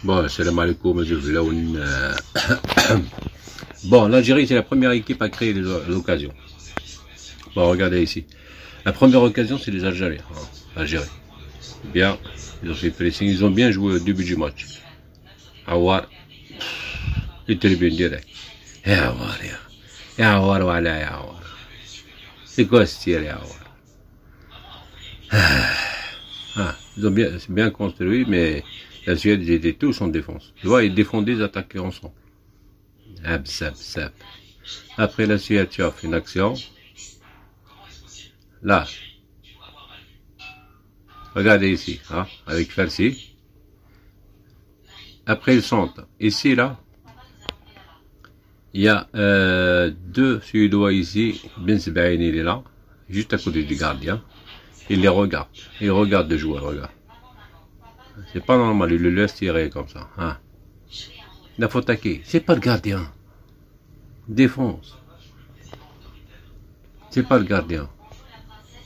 Bon, salam alaikum, monsieur Vlaoun. Bon, l'Algérie, c'est la première équipe à créer l'occasion. Bon, regardez ici. La première occasion, c'est les Algériens. Algérie. Bien. Ils ont fait pressing. Ils ont bien joué au début du match. Awar. Les tribunes direct. Ya Awar, ya Awar, voilà, ya Awar. C'est quoi ce tir, ya Awar? Ils ont bien construit, mais la Suède, ils étaient tous en défense. Tu vois, ils défendaient, ils attaquaient ensemble. Hab, sap, sap. Après la Suède, tu as fait une action. Là. Regardez ici, hein, avec Farsi. Après le centre. Ici, là, il y a deux Suédois ici. Ben Sebaïn, il est là, juste à côté du gardien. Il les regarde. Il regarde le joueur, regarde. C'est pas normal, il le laisse tirer comme ça. Hein. Il faut attaquer. C'est pas le gardien. Défense. C'est pas le gardien.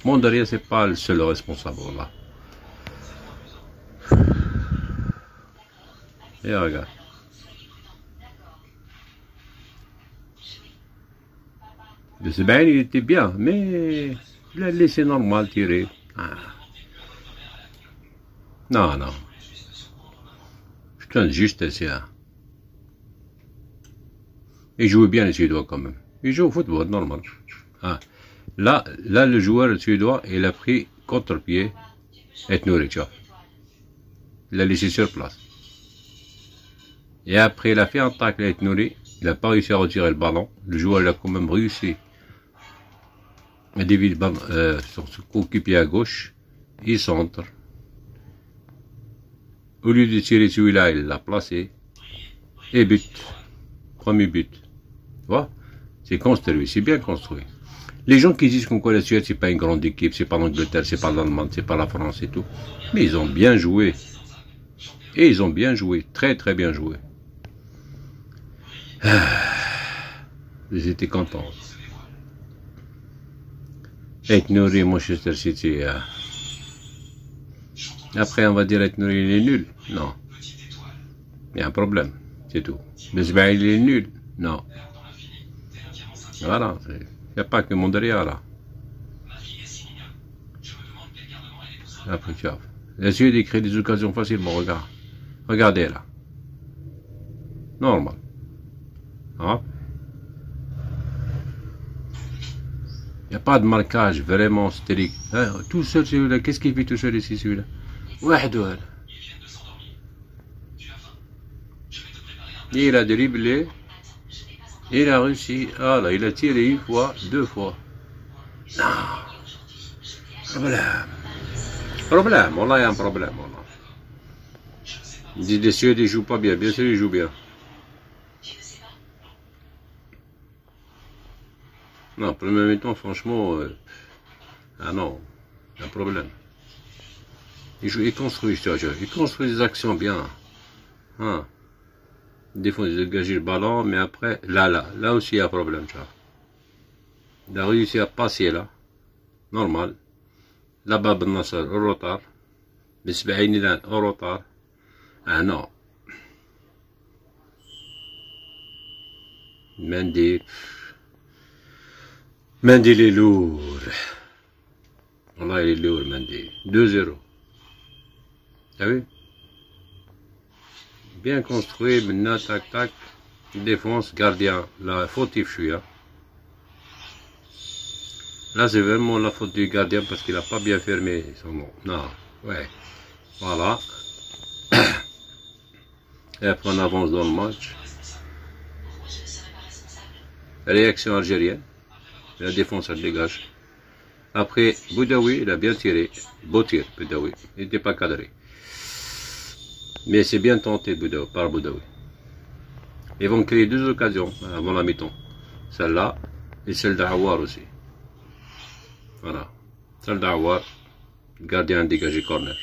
Mon derrière, c'est pas le seul responsable là. Et regarde. Le Sebaïn, il était bien, mais il a laissé normal tirer. Ah. Non, non. Putain, juste ça. Il joue bien les Suédois quand même. Il joue au football normal. Ah. Là, le joueur suédois, il a pris contre-pied et Nouri, tu vois. Il l'a laissé sur place. Et après, il a fait un tacle avec Nouri. Il n'a pas réussi à retirer le ballon. Le joueur, il a quand même réussi à dévier le ballon sur son coéquipier à gauche. Il centre. Au lieu de tirer celui-là, il l'a placé. Et but. Premier but. Tu vois? C'est construit, c'est bien construit. Les gens qui disent qu'on la Suède, c'est pas une grande équipe, c'est pas l'Angleterre, c'est pas l'Allemagne, c'est pas la France et tout. Mais ils ont bien joué. Et ils ont bien joué. Très très bien joué. Ils étaient contents. Avec Nouri, Manchester City. Après, on va dire avec Nouri, il est nul. Non. Il y a un problème. C'est tout. Besbaï, il est nul. Non. Voilà. Il n'y a pas que mon derrière là. Après, tu vois. La Suède crée des occasions facilement, regarde. Regardez là. Normal. Hein? Il n'y a pas de marquage vraiment strict. Hein? Tout seul celui-là. Qu'est-ce qu'il fait tout seul ici celui-là? Wahdoul. Il a dribblé. Il a réussi. Ah là, il a tiré une fois, deux fois. Non. Problème. Problème. Wallah, il y a un problème. Wallah. Il dit des Suédois, ils jouent pas bien. Bien sûr, ils jouent bien. Non, premier mi-temps, franchement, ah non, il y a un problème. Ils construisent, tu vois, ils construisent des actions bien. Hein. Des fois, ils dégagent le ballon, mais après, là aussi, il y a un problème, tu vois. Il a réussi à passer là, normal. Là-bas, Ben Nasser, au retard. Besbaïni là, au retard. Ah non. Mendy, il est lourd. Wallah, il est lourd, Mendy. 2-0. T'as vu? Bien construit, maintenant, tac, tac. Défense, gardien. Là, fautif, je suis là. Là, c'est vraiment la faute du gardien parce qu'il n'a pas bien fermé son nom. Non, ouais. Voilà. Et après, on avance dans le match. Réaction algérienne. La défense, elle dégage. Après, Boudaoui, il a bien tiré. Beau tir, Boudaoui. Il n'était pas cadré. Mais c'est bien tenté par Boudaoui. Ils vont créer deux occasions avant la mi-temps. Celle-là et celle d'Awar aussi. Voilà. Celle d'Awar, gardien dégagé corner.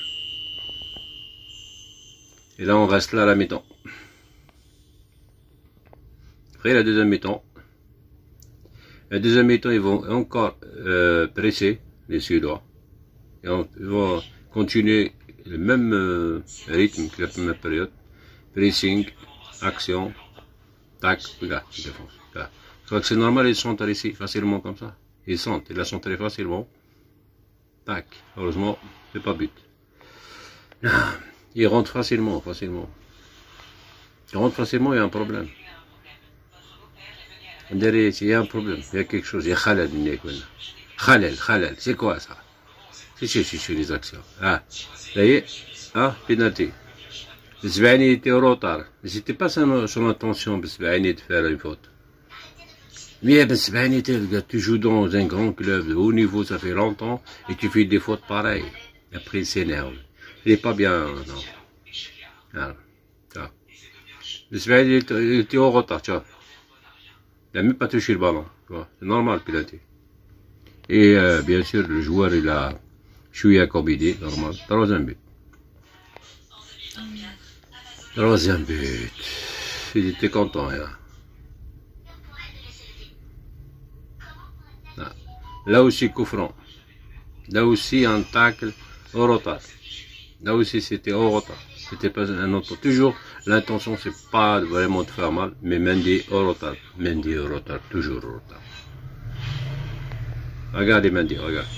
Et là, on reste là à la mi-temps. Après la deuxième mi-temps. La deuxième mi-temps, ils vont encore presser les Suédois. Et ils vont continuer le même rythme que la première période. pressing, action, tac, regarde, il défonce. Regarde. Je crois que c'est normal, ils sont ici facilement comme ça. Ils sentent, ils la sont très facilement. Tac, heureusement, c'est pas but. Ils rentrent facilement. Ils rentrent facilement, il y a un problème. Derrière, il y a un problème, il y a quelque chose, il y a Khaled. Khaled, c'est quoi ça? C'est les actions. Ah, ça y est, ah, pénalité. Bisbani était au retard. Mais c'était pas son intention, Bisbani, de faire une faute. Mais Bisbani, tu joues dans un grand club de haut niveau, ça fait longtemps, et tu fais des fautes pareilles. Après, il s'énerve. Il est pas bien, non. Ah, ça. Bisbani, il était au retard, tu vois. Il n'a même pas touché le ballon, c'est normal, piloter. Et bien sûr, le joueur, il a chouillé à Kobidi, normal. Troisième but. Il était content, là. Là aussi, coup franc. Là aussi, un tacle au retard. Là aussi, c'était au retard. C'était pas un autre. Toujours, l'intention, c'est pas vraiment de faire mal, mais Mendy au retard. Toujours au retard. Regardez Mendy, regarde.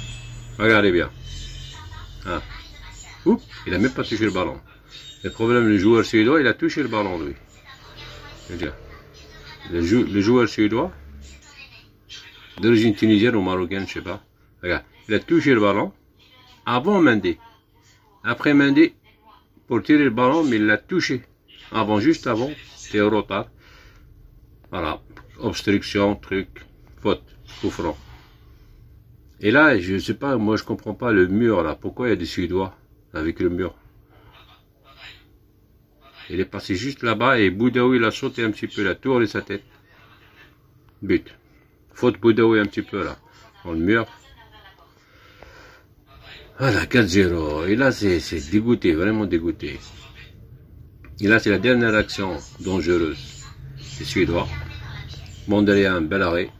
Regardez bien. Ah. Oups, il a même pas touché le ballon. Le problème, le joueur suédois, il a touché le ballon, lui. Le joueur suédois, d'origine tunisienne ou marocaine, je sais pas. Regarde, il a touché le ballon avant Mendy. Après Mendy, pour tirer le ballon, mais il l'a touché. Juste avant, c'était au retard. Voilà, obstruction, truc, faute, coup franc. Et là, je sais pas, moi je comprends pas le mur là. Pourquoi il y a des Suédois avec le mur? Il est passé juste là-bas et Boudaoui il a sauté un petit peu la tour et sa tête. But. Faute Boudaoui un petit peu là, dans le mur. Voilà, 4-0. Et là, c'est dégoûté, vraiment dégoûté. Et là, c'est la dernière action dangereuse des Suédois. Bonderia, un bel arrêt.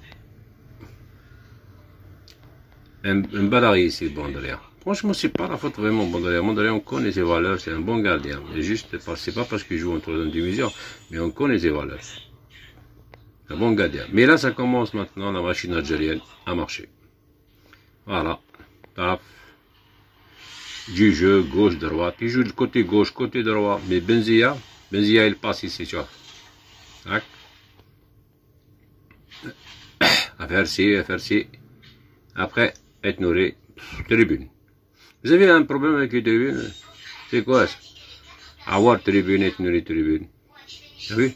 Un bel arrêt ici, Bonderia. Franchement, c'est pas la faute vraiment Bonderia. Bonderia, on connaît ses valeurs, c'est un bon gardien. Mais juste, c'est pas parce qu'il joue en troisième division, mais on connaît ses valeurs. Un bon gardien. Mais là, ça commence maintenant, la machine algérienne, à marcher. Voilà. Taf. Du jeu, gauche, droite. Il joue du côté gauche, côté droit. Mais Benzia, il passe ici, tu vois. Tac. FRC. Après, être nourri, tribune. Vous avez un problème avec les tribunes? C'est quoi ça? Avoir tribune, être nourri, tribune. T'as vu?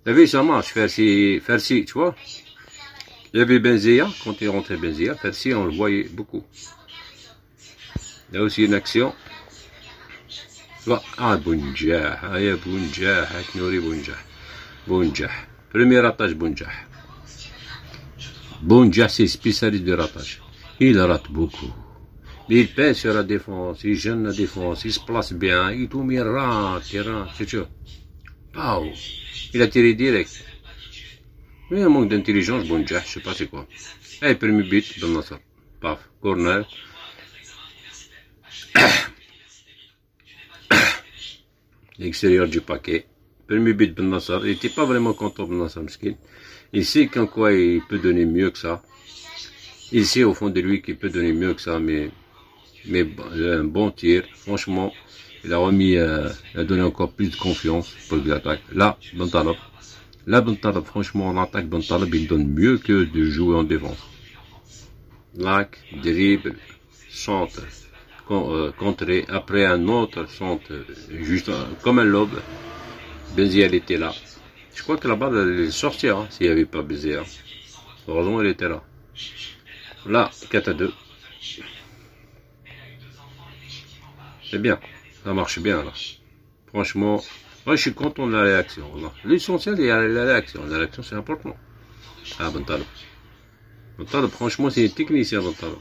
T'as vu, ça marche, Farsi, tu vois? Il y avait Benzia, quand il rentrait Benzia, Farsi, on le voyait beaucoup. Il y a aussi une action. Ah, Bounjah, Nouri Bounjah. Premier ratage Bounjah. Bounjah, c'est spécialiste de ratage. Il rate beaucoup. Mais il pèse sur la défense, il gêne la défense, il se place bien, il tout il rate, c'est sûr. Pau. Il a tiré direct. Mais un manque d'intelligence, Bounjah, je sais pas c'est quoi. Et premier but, dans ça. Paf, corner. L'extérieur du paquet. Premier but Ben Nassar. Il n'était pas vraiment content Ben Nassar Mskin. Il sait qu'en quoi il peut donner mieux que ça. Il sait au fond de lui qu'il peut donner mieux que ça, mais un bon tir. Franchement, il a il a donné encore plus de confiance pour l'attaque. Là, Bentaleb, franchement, en attaque, Bentaleb, il donne mieux que de jouer en défense. Lac, dribble, centre. Contré, après un autre centre, juste comme un lobe. Benzia, elle était là. Je crois que la balle allait sortir, hein, s'il n'y avait pas Benzia. Heureusement, elle était là. Là, 4-2. C'est bien, ça marche bien là. Franchement, moi je suis content de la réaction. L'essentiel, il y a la réaction. La réaction, c'est important. Ah, Bentaleb. Bentaleb, franchement, c'est un technicien, Bentaleb.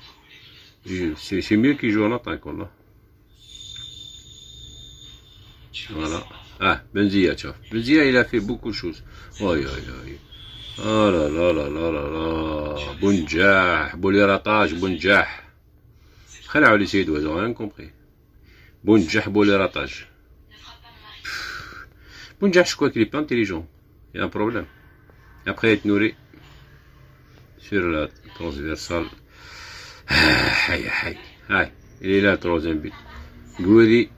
C'est mieux qu'il joue en attaque, là. Voilà. Ah, Benzia, tu vois. Benzia, il a fait beaucoup de choses. Oh là là. Bounjah, ratage, Bounjah. خلعوا les Suédois, ils n'ont rien compris. Bounjah, ratage. Bounjah, je crois qu'il est pas intelligent. Il y a un problème. Après être nourri sur la transversale. Aïe, aïe, aïe. Il est là, le troisième but. Gouiri,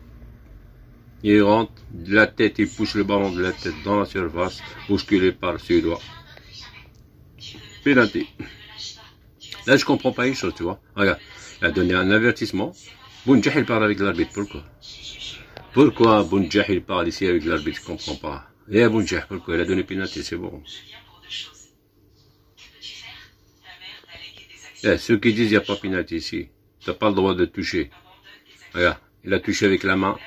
il rentre de la tête, il pousse le ballon de la tête dans la surface, bousculé par le Suédois. Pénalty. Là, je comprends pas une chose, tu vois. Regarde, il a donné un avertissement. Bounjah, il parle avec l'arbitre. Pourquoi? Pourquoi Bounjah, il parle ici avec l'arbitre? Je comprends pas. Et Bounjah, pourquoi? Il a donné pénalty, c'est bon. Ceux qui disent qu'il n'y a pas pénalty ici, tu n'as pas le droit de toucher. Regarde, il a touché avec la main.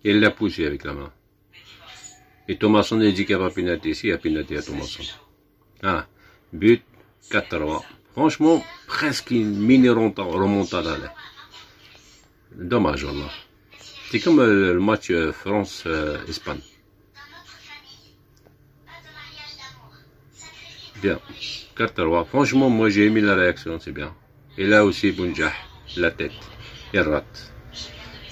Et il l'a poussé avec la main. Et Thomasson, il dit qu'il n'y a pas pénalty ici, il y a pénalty à Thomasson. Ah, but 4-3. Franchement, presque une mini remontada. Dommage, voilà. C'est comme le match France-Espagne. Bien. 4-3. Franchement, moi j'ai aimé la réaction, c'est bien. Et là aussi, Bounjah, la tête. Il rate.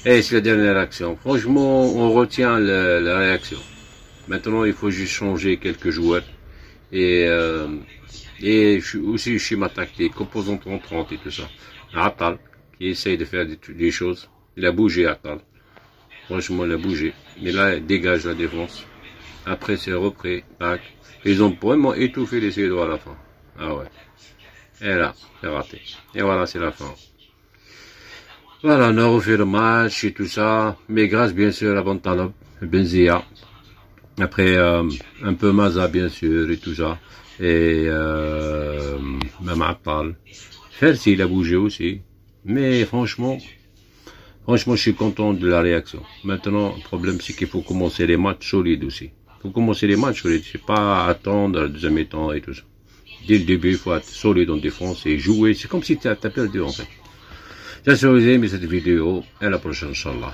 Et c'est la dernière action. Franchement, on retient la réaction. Maintenant, il faut juste changer quelques joueurs. Et aussi schéma tactique, composant 30 et tout ça. Attal, qui essaye de faire des choses. Il a bougé, Attal. Franchement, il a bougé. Mais là, il dégage la défense. Après, c'est repris. Tac. Ils ont vraiment étouffé les Suédois à la fin. Ah ouais. Et là, c'est raté. Et voilà, c'est la fin. Voilà, on a refait le match et tout ça. Mais grâce, bien sûr, à Bentaleb, Benzia. Après, un peu Maza, bien sûr, et tout ça. Et même Attal. Fersi, il a bougé aussi. Mais franchement, je suis content de la réaction. Maintenant, le problème, c'est qu'il faut commencer les matchs solides aussi. Il faut commencer les matchs solides. C'est pas attendre le deuxième temps et tout ça. Dès le début, il faut être solide en défense et jouer. C'est comme si tu as perdu, en fait. J'espère que vous avez aimé cette vidéo. À la prochaine, Inch'Allah.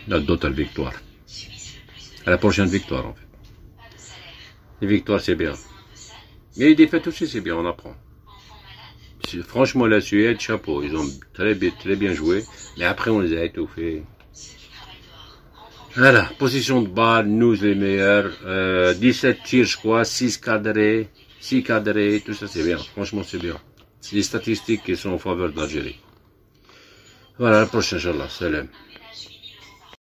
Dans d'autres victoires. À la prochaine victoire, en fait. Les victoires, c'est bien. Mais les défaites aussi, c'est bien, on apprend. Franchement, la Suède, chapeau. Ils ont très bien joué. Mais après, on les a étouffés. Voilà, position de balle, nous les meilleurs. 17 tirs, je crois, 6 cadrés, tout ça, c'est bien. Franchement, c'est bien. C'est des statistiques qui sont en faveur de l'Algérie. Voilà, à la prochaine, Inch'Allah. Salam.